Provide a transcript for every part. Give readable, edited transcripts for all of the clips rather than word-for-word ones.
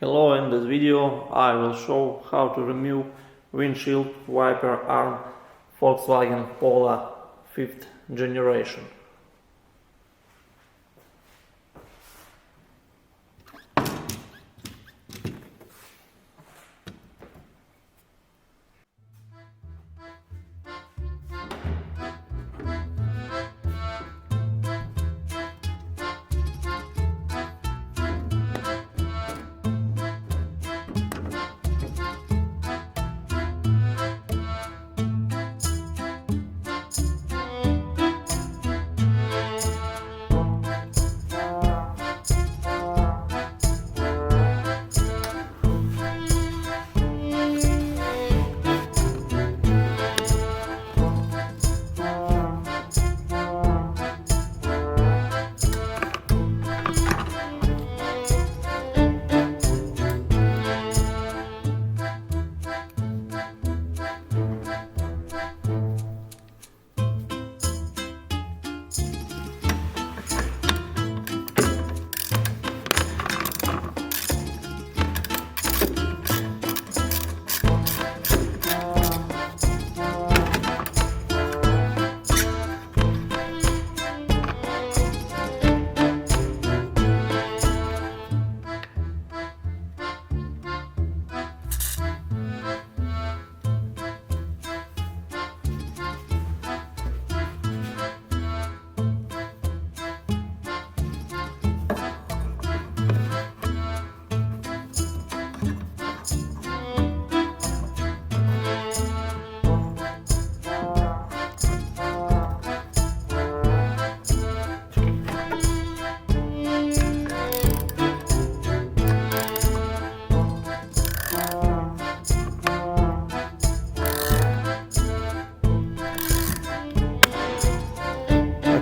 Hello, in this video I will show how to remove windshield wiper arm Volkswagen Polo 5th generation.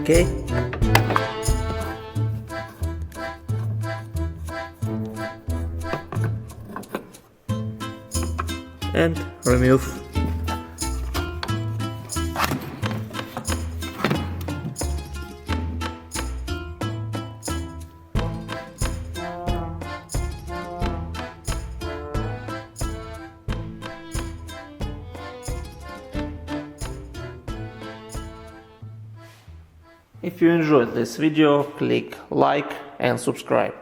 Okay. And remove. If you enjoyed this video, click like and subscribe.